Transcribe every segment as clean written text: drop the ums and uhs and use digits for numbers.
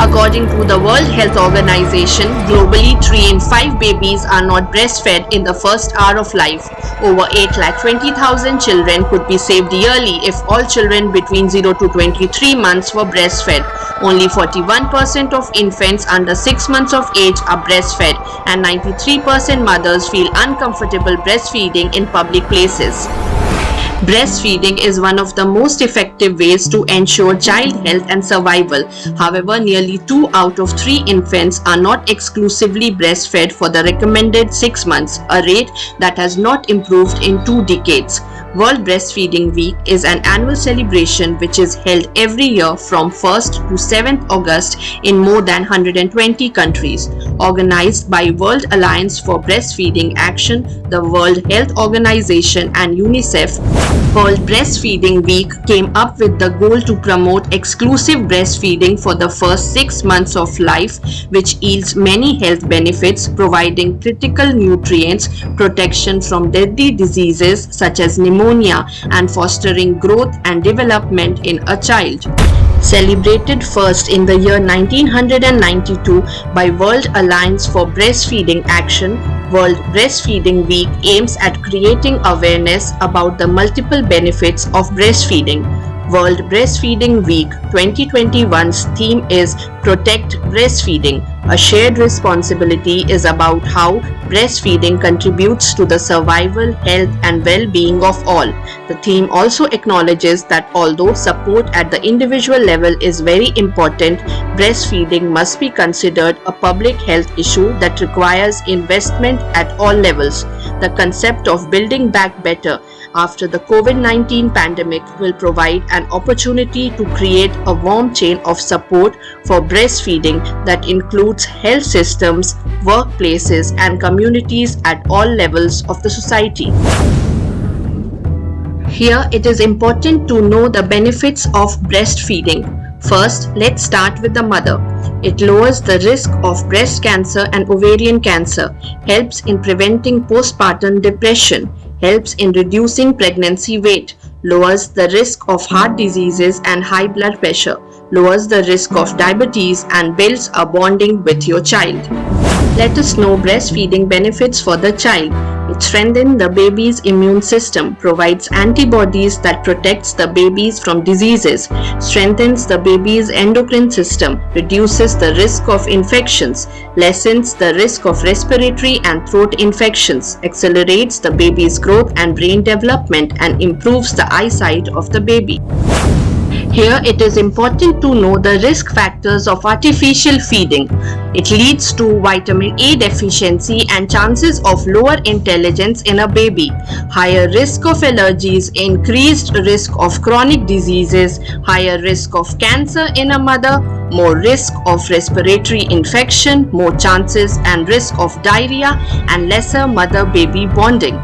According to the World Health Organization, globally 3 in 5 babies are not breastfed in the first hour of life. Over 8,20,000 children could be saved yearly if all children between 0 to 23 months were breastfed. Only 41% of infants under 6 months of age are breastfed, and 93% mothers feel uncomfortable breastfeeding in public places. Breastfeeding is one of the most effective ways to ensure child health and survival. However, nearly 2 out of 3 infants are not exclusively breastfed for the recommended 6 months, a rate that has not improved in 2 decades. World Breastfeeding Week is an annual celebration which is held every year from 1st to 7th August in more than 120 countries. Organized by World Alliance for Breastfeeding Action, the World Health Organization and UNICEF, World Breastfeeding Week came up with the goal to promote exclusive breastfeeding for the first 6 months of life, which yields many health benefits, providing critical nutrients, protection from deadly diseases such as pneumonia, and fostering growth and development in a child. Celebrated first in the year 1992 by World Alliance for Breastfeeding Action, World Breastfeeding Week aims at creating awareness about the multiple benefits of breastfeeding. World Breastfeeding Week 2021's theme is Protect Breastfeeding. A shared responsibility is about how breastfeeding contributes to the survival, health, and well-being of all. The theme also acknowledges that although support at the individual level is very important, breastfeeding must be considered a public health issue that requires investment at all levels. The concept of building back better after the COVID-19 pandemic will provide an opportunity to create a warm chain of support for breastfeeding that includes health systems, workplaces, and communities at all levels of the society. Here it is important to know the benefits of breastfeeding. First, let's start with the mother. It lowers the risk of breast cancer and ovarian cancer, helps in preventing postpartum depression, helps in reducing pregnancy weight, lowers the risk of heart diseases and high blood pressure, lowers the risk of diabetes, and builds a bonding with your child. Let us know breastfeeding benefits for the child. It strengthens the baby's immune system, provides antibodies that protects the babies from diseases, strengthens the baby's endocrine system, reduces the risk of infections, lessens the risk of respiratory and throat infections, accelerates the baby's growth and brain development, and improves the eyesight of the baby. Here it is important to know the risk factors of artificial feeding. It leads to vitamin A deficiency and chances of lower intelligence in a baby, higher risk of allergies, increased risk of chronic diseases, higher risk of cancer in a mother, more risk of respiratory infection, more chances and risk of diarrhea, and lesser mother-baby bonding.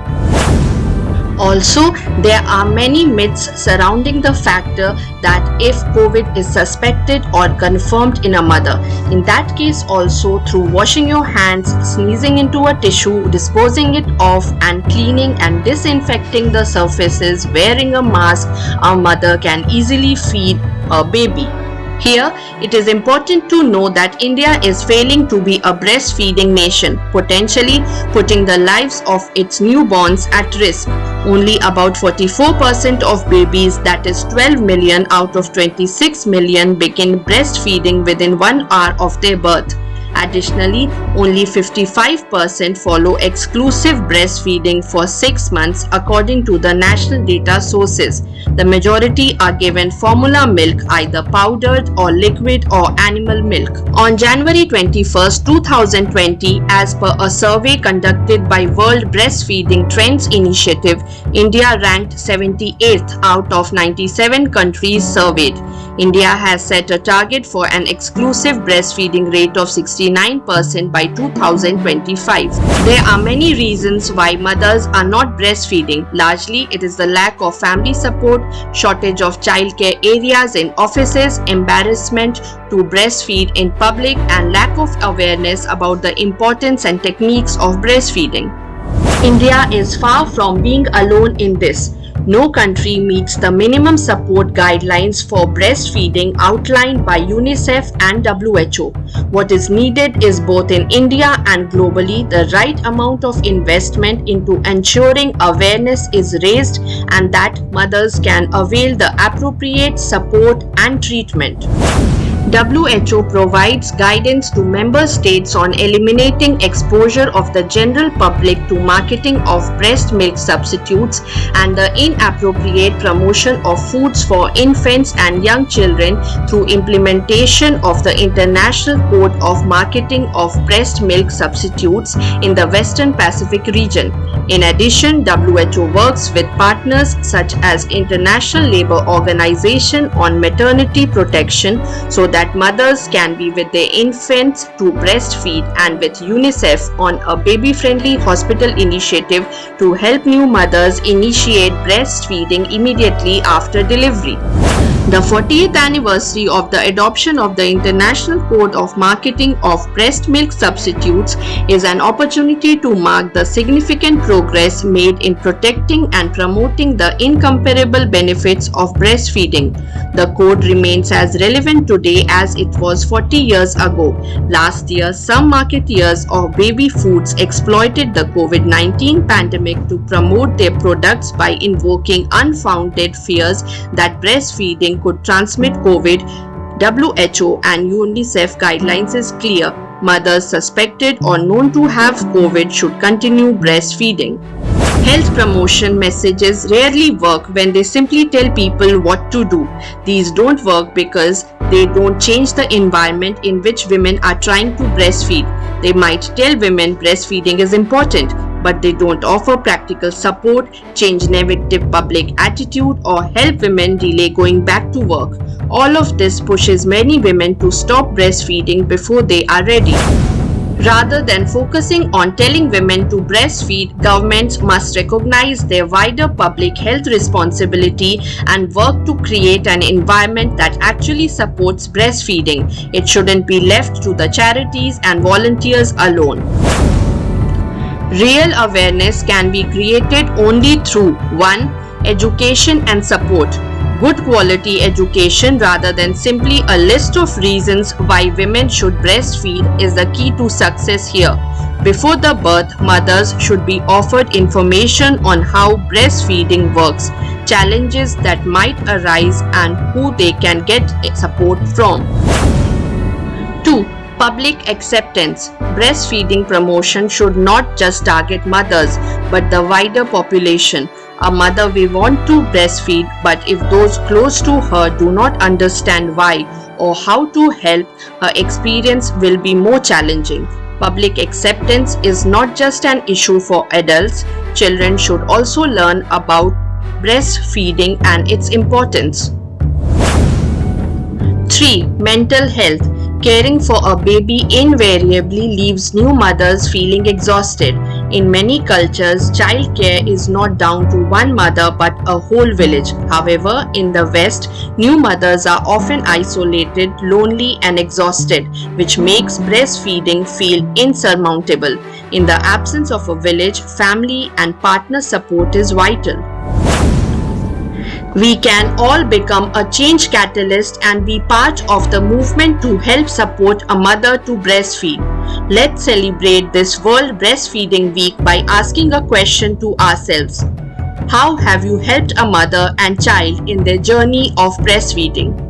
Also, there are many myths surrounding the factor that if COVID is suspected or confirmed in a mother, in that case also through washing your hands, sneezing into a tissue, disposing it off, and cleaning and disinfecting the surfaces, wearing a mask, a mother can easily feed a baby. Here, it is important to know that India is failing to be a breastfeeding nation, potentially putting the lives of its newborns at risk. Only about 44% of babies, that is 12 million out of 26 million, begin breastfeeding within 1 hour of their birth. Additionally, only 55% follow exclusive breastfeeding for 6 months according to the national data sources. The majority are given formula milk, either powdered or liquid or animal milk. On January 21st, 2020, as per a survey conducted by World Breastfeeding Trends Initiative, India ranked 78th out of 97 countries surveyed. India has set a target for an exclusive breastfeeding rate of 69% by 2025. There are many reasons why mothers are not breastfeeding. Largely, it is the lack of family support, shortage of childcare areas in offices, embarrassment to breastfeed in public, and lack of awareness about the importance and techniques of breastfeeding. India is far from being alone in this. No country meets the minimum support guidelines for breastfeeding outlined by UNICEF and WHO. What is needed is both in India and globally the right amount of investment into ensuring awareness is raised and that mothers can avail the appropriate support and treatment. WHO provides guidance to member states on eliminating exposure of the general public to marketing of breast milk substitutes and the inappropriate promotion of foods for infants and young children through implementation of the International Code of Marketing of Breast Milk Substitutes in the Western Pacific region. In addition, WHO works with partners such as International Labour Organization on maternity protection so that mothers can be with their infants to breastfeed, and with UNICEF on a baby-friendly hospital initiative to help new mothers initiate breastfeeding immediately after delivery. The 40th anniversary of the adoption of the International Code of Marketing of Breast Milk Substitutes is an opportunity to mark the significant progress made in protecting and promoting the incomparable benefits of breastfeeding. The code remains as relevant today as it was 40 years ago. Last year, some marketeers of baby foods exploited the COVID-19 pandemic to promote their products by invoking unfounded fears that breastfeeding could transmit COVID. WHO and UNICEF guidelines is clear. Mothers suspected or known to have COVID should continue breastfeeding. Health promotion messages rarely work when they simply tell people what to do. These don't work because they don't change the environment in which women are trying to breastfeed. They might tell women breastfeeding is important, but they don't offer practical support, change negative public attitude, or help women delay going back to work. All of this pushes many women to stop breastfeeding before they are ready. Rather than focusing on telling women to breastfeed, governments must recognize their wider public health responsibility and work to create an environment that actually supports breastfeeding. It shouldn't be left to the charities and volunteers alone. Real awareness can be created only through 1. Education and support. Good quality education rather than simply a list of reasons why women should breastfeed is the key to success here. Before the birth, mothers should be offered information on how breastfeeding works, challenges that might arise, and who they can get support from. 2. Public acceptance. Breastfeeding promotion should not just target mothers but the wider population. A mother may want to breastfeed, but if those close to her do not understand why or how to help, her experience will be more challenging. Public acceptance is not just an issue for adults. Children should also learn about breastfeeding and its importance. 3. Mental health. Caring for a baby invariably leaves new mothers feeling exhausted. In many cultures, childcare is not down to one mother but a whole village. However, in the West, new mothers are often isolated, lonely, and exhausted, which makes breastfeeding feel insurmountable. In the absence of a village, family and partner support is vital. We can all become a change catalyst and be part of the movement to help support a mother to breastfeed. Let's celebrate this World Breastfeeding Week by asking a question to ourselves. How have you helped a mother and child in their journey of breastfeeding?